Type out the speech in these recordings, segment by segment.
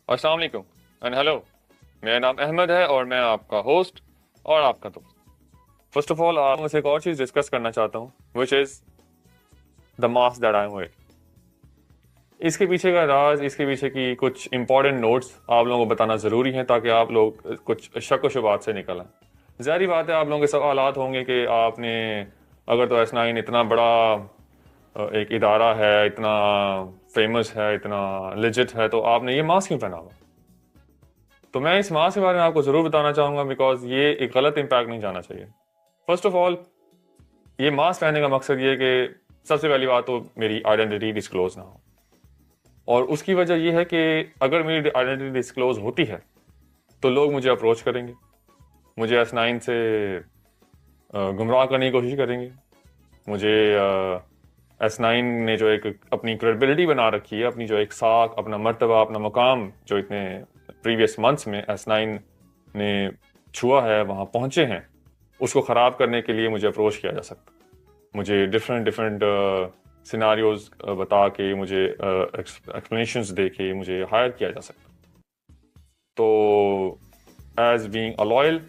अस्सलाम वालेकुम and hello. मेरा नाम अहमद है और मैं आपका होस्ट और आपका दोस्त। फर्स्ट ऑफ ऑल आप मुझसे एक और चीज़ डिस्कस करना चाहता हूँ which is the mask that I am wearing. इसके पीछे का राज, इसके पीछे की कुछ इंपॉर्टेंट नोट्स आप लोगों को बताना ज़रूरी है ताकि आप लोग कुछ शक व शुबात से निकल आए। ज़ाहिर बात है आप लोगों के सवालात होंगे कि आपने अगर तो S9 इतना बड़ा एक इदारा है, इतना फेमस है, इतना लेजिट है, तो आपने ये मास्क क्यों पहना हुआ। तो मैं इस मास्क के बारे में आपको ज़रूर बताना चाहूँगा बिकॉज ये एक गलत इम्पैक्ट नहीं जाना चाहिए। फर्स्ट ऑफ ऑल ये मास्क पहनने का मकसद ये है कि सबसे पहली बात तो मेरी आइडेंटिटी डिस्क्लोज ना हो, और उसकी वजह यह है कि अगर मेरी आइडेंटिटी डिस्क्लोज होती है तो लोग मुझे अप्रोच करेंगे, मुझे S9 से गुमराह करने की कोशिश करेंगे। मुझे S9 ने जो एक अपनी क्रेडिबिलिटी बना रखी है, अपनी जो एक साख, अपना मर्तबा, अपना मुकाम जो इतने प्रीवियस मंथ्स में S9 ने छुआ है, वहाँ पहुँचे हैं, उसको ख़राब करने के लिए मुझे अप्रोच किया जा सकता। मुझे डिफरेंट डिफरेंट सिनारियोज बता के, मुझे एक्सप्लेनेशंस दे के मुझे हायर किया जा सकता। तो as being a loyal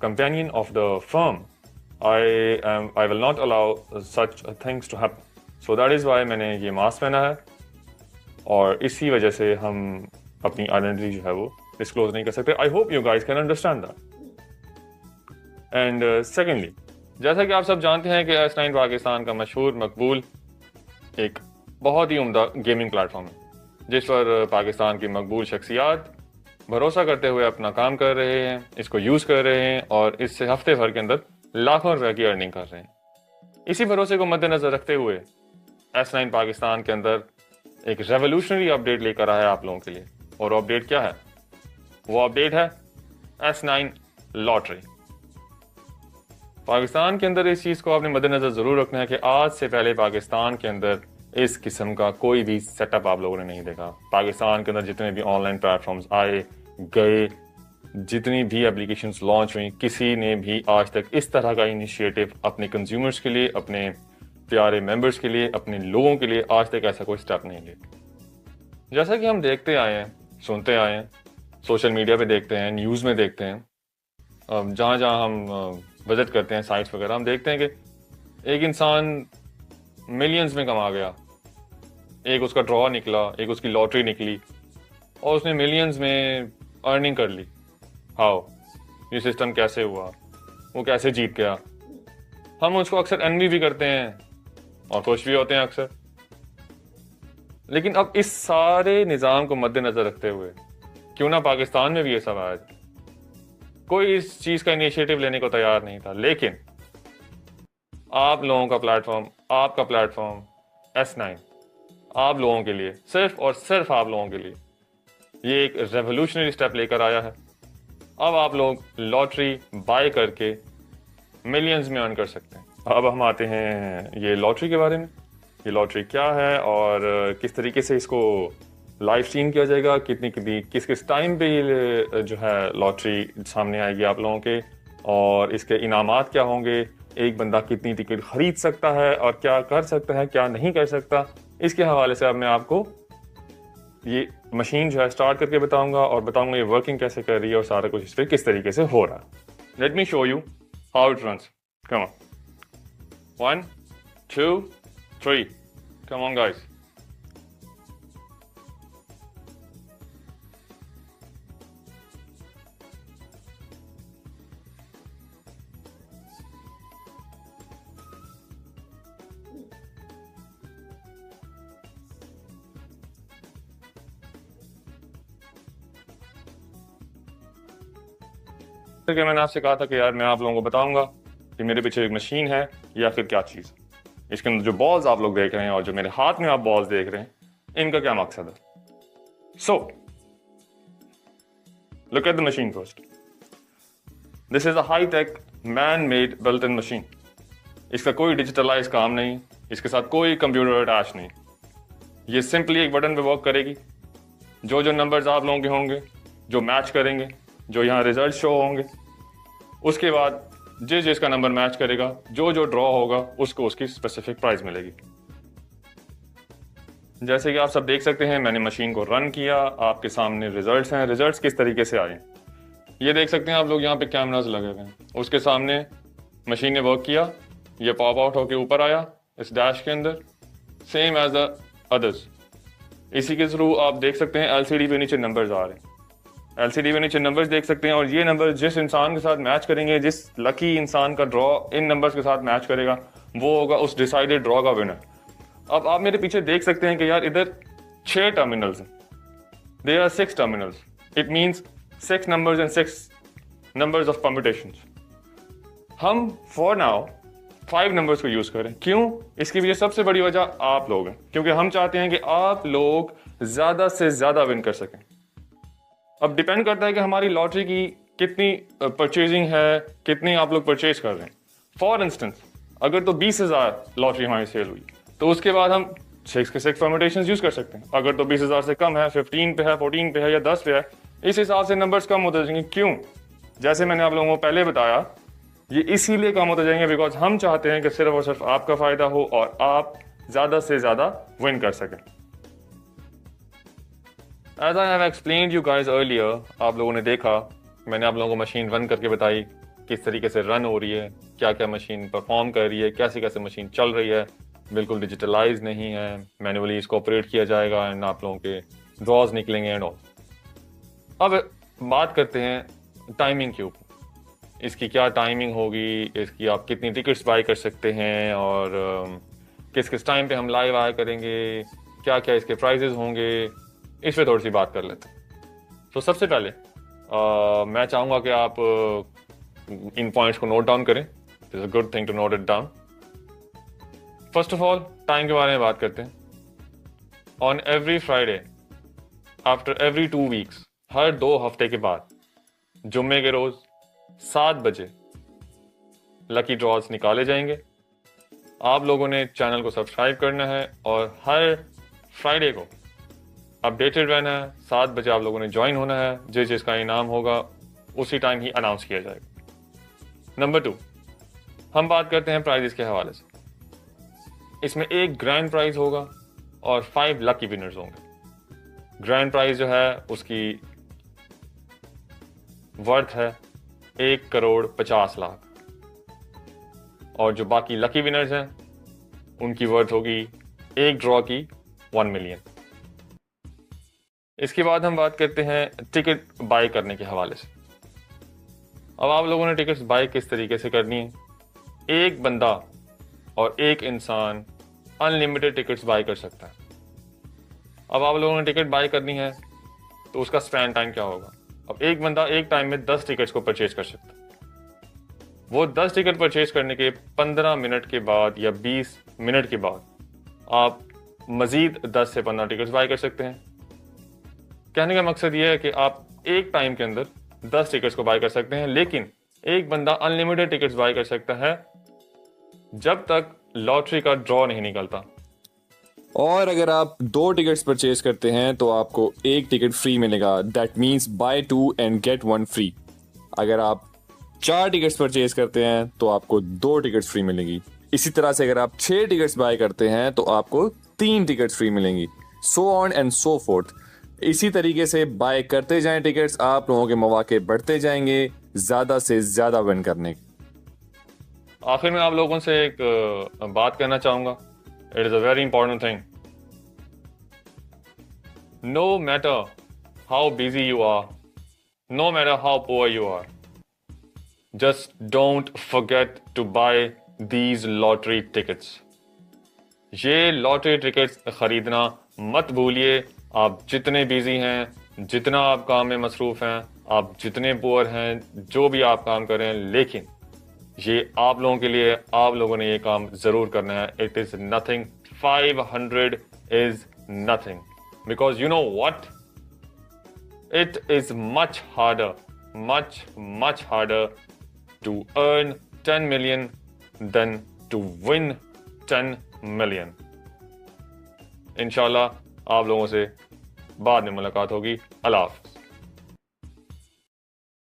companion of the firm, I will not allow such things to happen. So that is why मैंने ये मास्क पहना है, और इसी वजह से हम अपनी आइडेंटिटी जो है वो डिस्क्लोज नहीं कर सकते। I hope you guys can understand that. And secondly, जैसा कि आप सब जानते हैं कि S9 पाकिस्तान का मशहूर मकबूल एक बहुत ही उम्दा गेमिंग प्लेटफॉर्म है जिस पर पाकिस्तान की मकबूल शख्सियात भरोसा करते हुए अपना काम कर रहे हैं, इसको यूज़ कर रहे हैं और इससे हफ्ते भर के अंदर लाखों रुपए की अर्निंग कर रहे हैं। इसी भरोसे को मद्देनज़र रखते हुए S9 पाकिस्तान के अंदर एक रेवोल्यूशनरी अपडेट लेकर आया है आप लोगों के लिए। और अपडेट क्या है? वो अपडेट है S9 लॉटरी। पाकिस्तान के अंदर इस चीज़ को आपने मद्देनज़र ज़रूर रखना है कि आज से पहले पाकिस्तान के अंदर इस किस्म का कोई भी सेटअप आप लोगों ने नहीं देखा। पाकिस्तान के अंदर जितने भी ऑनलाइन प्लेटफॉर्म्स आए गए, जितनी भी एप्लीकेशंस लॉन्च हुई, किसी ने भी आज तक इस तरह का इनिशिएटिव अपने कंज्यूमर्स के लिए, अपने प्यारे मेंबर्स के लिए, अपने लोगों के लिए आज तक ऐसा कोई स्टेप नहीं लिया। जैसा कि हम देखते आए हैं, सुनते आए हैं, सोशल मीडिया पे देखते हैं, न्यूज़ में देखते हैं, जहाँ जहाँ हम विजिट करते हैं साइट्स वगैरह, हम देखते हैं कि एक इंसान मिलियंस में कमा गया, एक उसका ड्रॉ निकला, एक उसकी लॉटरी निकली और उसने मिलियंस में अर्निंग कर ली। हाउ? ये सिस्टम कैसे हुआ? वो कैसे जीत गया? हम उसको अक्सर एनवी भी करते हैं और खुश भी होते हैं अक्सर। लेकिन अब इस सारे निज़ाम को मद्देनज़र रखते हुए क्यों ना पाकिस्तान में भी ये सब आया जाए। कोई इस चीज़ का इनिशिएटिव लेने को तैयार नहीं था, लेकिन आप लोगों का प्लेटफॉर्म, आपका प्लेटफॉर्म S9 आप लोगों के लिए, सिर्फ और सिर्फ आप लोगों के लिए ये एक रेवोल्यूशनरी स्टेप लेकर आया है। अब आप लोग लॉटरी बाय करके मिलियंस में अर्न कर सकते हैं। अब हम आते हैं ये लॉटरी के बारे में। ये लॉटरी क्या है और किस तरीके से इसको लाइव स्ट्रीम किया जाएगा, कितनी कितनी किस किस टाइम पे ये जो है लॉटरी सामने आएगी आप लोगों के, और इसके इनामात क्या होंगे, एक बंदा कितनी टिकट खरीद सकता है और क्या कर सकता है, क्या नहीं कर सकता, इसके हवाले से अब मैं आपको ये मशीन जो है स्टार्ट करके बताऊंगा और बताऊंगा ये वर्किंग कैसे कर रही है और सारा कुछ इस पर किस तरीके से हो रहा है। Let me show you how it runs. Come on, 1 2 3, come on guys. कि मैंने आपसे कहा था कि यार मैं आप लोगों को बताऊंगा कि मेरे पीछे एक मशीन है या फिर क्या चीज़। इसके अंदर जो बॉल्स आप लोग देख रहे हैं और जो मेरे हाथ में आप बॉल्स देख रहे हैं, इनका क्या मकसद है। So look at the machine first. This is a high tech man made built in machine. इसका कोई डिजिटलाइज काम नहीं, इसके साथ कोई कंप्यूटर अटैच नहीं। ये सिंपली एक बटन पे वर्क करेगी। जो जो नंबर्स आप लोगों के होंगे, जो मैच करेंगे, जो यहाँ रिजल्ट शो होंगे, उसके बाद जिस जिसका नंबर मैच करेगा, जो जो ड्रॉ होगा, उसको उसकी स्पेसिफिक प्राइस मिलेगी। जैसे कि आप सब देख सकते हैं, मैंने मशीन को रन किया, आपके सामने रिजल्ट्स हैं। रिजल्ट्स किस तरीके से आए ये देख सकते हैं आप लोग, यहाँ पे कैमरास लगे हुए हैं, उसके सामने मशीन ने वर्क किया, ये पॉप आउट होके ऊपर आया इस डैश के अंदर, सेम एज द अदर्स। इसी के थ्रू आप देख सकते हैं एलसीडी पे नीचे नंबर्स आ रहे हैं, एलसीडी पे नीचे नंबर्स देख सकते हैं, और ये नंबर जिस इंसान के साथ मैच करेंगे, जिस लकी इंसान का ड्रॉ इन नंबर्स के साथ मैच करेगा, वो होगा उस डिसाइडेड ड्रॉ का विनर। अब आप मेरे पीछे देख सकते हैं कि यार इधर 6 टर्मिनल्स हैं, there are 6 terminals, it means 6 numbers and 6 numbers of permutations. हम फॉर नाउ 5 नंबर्स को यूज करें। क्यों? इसकी वजह सबसे बड़ी वजह आप लोग हैं, क्योंकि हम चाहते हैं कि आप लोग ज्यादा से ज्यादा विन कर सकें। अब डिपेंड करता है कि हमारी लॉटरी की कितनी परचेजिंग है, कितनी आप लोग परचेज कर रहे हैं। फॉर इंस्टेंस, अगर तो 20,000 लॉटरी हमारी सेल हुई तो उसके बाद हम 6 के 6 परम्यूटेशंस यूज कर सकते हैं। अगर तो 20,000 से कम है, 15 पे है, 14 पे है या 10 पे है, इस हिसाब से नंबर्स कम होते जाएंगे। क्यों? जैसे मैंने आप लोगों को पहले बताया, ये इसीलिए कम होते जाएंगे बिकॉज हम चाहते हैं कि सिर्फ और सिर्फ आपका फायदा हो और आप ज्यादा से ज्यादा विन कर सकें। As I have explained you guys earlier, आप लोगों ने देखा, मैंने आप लोगों को मशीन रन करके बताई किस तरीके से रन हो रही है, क्या क्या मशीन परफॉर्म कर रही है, कैसे कैसे मशीन चल रही है, बिल्कुल डिजिटलाइज नहीं है, मैनुअली इसको ऑपरेट किया जाएगा एंड आप लोगों के ड्रॉज निकलेंगे एंड ऑल। अब बात करते हैं टाइमिंग के ऊपर, इसकी क्या टाइमिंग होगी, इसकी आप कितनी टिकट्स बाय कर सकते हैं, और किस किस टाइम पे हम लाइव आया करेंगे, क्या क्या इसके प्राइजेस होंगे, इस पे थोड़ी सी बात कर लेते हैं। तो सबसे पहले मैं चाहूँगा कि आप इन पॉइंट्स को नोट डाउन करें। It is a good thing to note it down. First of all time के बारे में बात करते हैं। On every Friday after every 2 weeks, हर 2 हफ्ते के बाद जुम्मे के रोज़ 7 बजे लकी ड्रॉज निकाले जाएंगे। आप लोगों ने चैनल को सब्सक्राइब करना है और हर फ्राइडे को अपडेटेड रहना है। 7 बजे आप लोगों ने ज्वाइन होना है, जिस जिसका इनाम होगा उसी टाइम ही अनाउंस किया जाएगा। नंबर 2, हम बात करते हैं प्राइजेस के हवाले से। इसमें एक ग्रैंड प्राइज होगा और 5 लकी विनर्स होंगे। ग्रैंड प्राइज जो है उसकी वर्थ है 1,50,00,000 और जो बाकी लकी विनर्स हैं उनकी वर्थ होगी एक ड्रॉ की 1 मिलियन। इसके बाद हम बात करते हैं टिकट बाय करने के हवाले से। अब आप लोगों ने टिकट्स बाय किस तरीके से करनी है? एक बंदा और एक इंसान अनलिमिटेड टिकट्स बाय कर सकता है। अब आप लोगों ने टिकट बाय करनी है तो उसका स्पैन टाइम क्या होगा? अब एक बंदा एक टाइम में 10 टिकट्स को परचेज कर सकता है। वो 10 टिकट परचेज करने के 15 मिनट के बाद या 20 मिनट के बाद आप मजीद 10 से 15 टिकट्स बाय कर सकते हैं। कहने का मकसद ये है कि आप एक टाइम के अंदर 10 टिकट्स को बाय कर सकते हैं, लेकिन एक बंदा अनलिमिटेड टिकट्स बाय कर सकता है जब तक लॉटरी का ड्रॉ नहीं निकलता। और अगर आप 2 टिकट्स परचेज करते हैं तो आपको एक टिकट फ्री मिलेगा। That means buy 2 and get 1 free. अगर आप 4 टिकट्स परचेज करते हैं तो आपको 2 टिकट्स फ्री मिलेंगी। इसी तरह से अगर आप 6 टिकट्स बाय करते हैं तो आपको 3 टिकट्स फ्री मिलेंगी। So on and so fourth. इसी तरीके से बाय करते जाएं टिकट्स, आप लोगों के मौके बढ़ते जाएंगे ज्यादा से ज्यादा विन करने के। आखिर में आप लोगों से एक बात करना चाहूंगा। It is a very important thing. No matter how busy you are, no matter how poor you are, just don't forget to buy these lottery tickets. ये लॉटरी टिकट्स खरीदना मत भूलिए। आप जितने बिजी हैं, जितना आप काम में मसरूफ हैं, आप जितने पुअर हैं, जो भी आप काम करें, लेकिन ये आप लोगों के लिए, आप लोगों ने ये काम जरूर करना है। It is nothing, 500 is nothing, because you know what, it is much harder to earn 10 million than to win 10 million। इंशाल्लाह आप लोगों से बाद में मुलाकात होगी। अल्लाह हाफ़िज़।